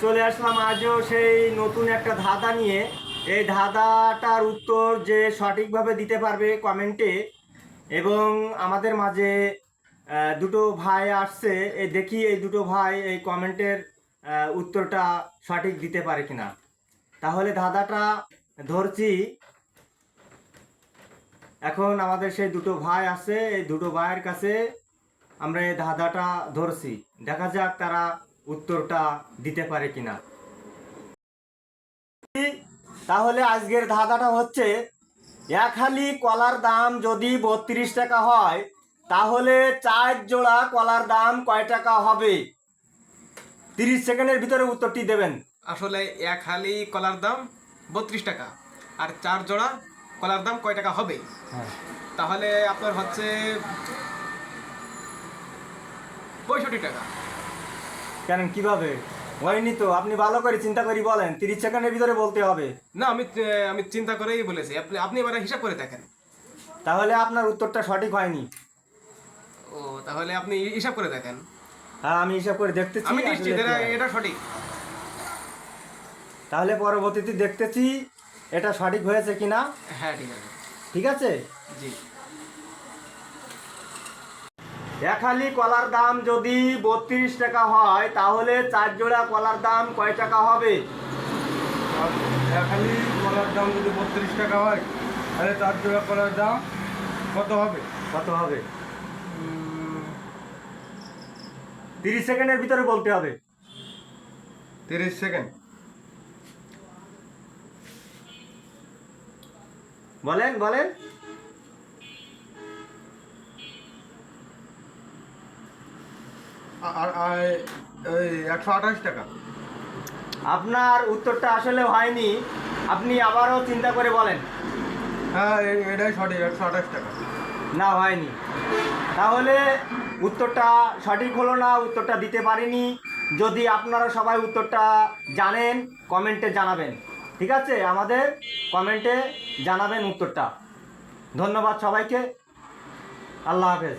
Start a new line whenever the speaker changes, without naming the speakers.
চলে আসলাম আজও সেই নতুন একটা ধাঁধা নিয়ে। এই ধাঁধাটার উত্তর যে সঠিকভাবে দিতে পারবে কমেন্টে, এবং আমাদের মাঝে দুটো ভাই আসছে, এই দেখি এই দুটো ভাই এই কমেন্টের উত্তরটা সঠিক দিতে পারে কিনা। তাহলে ধাঁধাটা ধরছি। এখন আমাদের সেই দুটো ভাই আছে, এই দুটো ভাইয়ের কাছে আমরা এই ধাঁধাটা ধরছি, দেখা যাক তারা উত্তরটা দিতে পারে কিনা। তাহলে আজকের ধাঁধাটা হচ্ছে, এক হালি কলার দাম যদি 32 টাকা হয়, তাহলে 4 জোড়া কলার দাম কয় টাকা হবে? 30 সেকেন্ডের ভিতরে উত্তরটি দেবেন।
আসলে এক হালি কলার দাম 32 টাকা, আর 4 জোড়া কলার দাম কয় টাকা হবে? তাহলে আপনার হচ্ছে 65 টাকা।
কেন, কিভাবে হয়নি? তো আপনি ভালো করে চিন্তা করি বলেন, 30 সেকেন্ডের ভিতরে বলতে হবে।
না, আমি চিন্তা করেই বলেছি। আপনি এবারে হিসাব করে দেখেন।
তাহলে আপনার উত্তরটা সঠিক হয়নি।
ও, তাহলে আপনি হিসাব করে দেখেন।
হ্যাঁ, আমি হিসাব করে দেখতেছি।
আমি নিশ্চিত এটা সঠিক।
তাহলে পরবর্তীতে দেখতেছি এটা সঠিক হয়েছে কিনা।
হ্যাঁ, ঠিক আছে।
ঠিক আছে,
জি।
এক হালি কলার দাম যদি 32 টাকা হয়, তাহলে 4 জোড়া কলার দাম কয় টাকা হবে?
এক হালি কলার দাম যদি 32 টাকা হয়, তাহলে 4 জোড়া কলার দাম কত হবে?
কত হবে? 30 সেকেন্ডের ভিতরে বলতে হবে।
30 সেকেন্ড।
বলেন বলেন।
আর ওই 128 টাকা।
আপনার উত্তরটা আসলে হয়নি, আপনি আবারও চিন্তা করে বলেন।
হ্যাঁ, এটাই সঠিক, 128 টাকা।
না, হয়নি। তাহলে উত্তরটা সঠিক হলো না, উত্তরটা দিতে পারিনি। যদি আপনারা সবাই উত্তরটা জানেন, কমেন্টে জানাবেন। ঠিক আছে, আমাদের কমেন্টে জানাবেন উত্তরটা। ধন্যবাদ সবাইকে। আল্লাহ হাফেজ।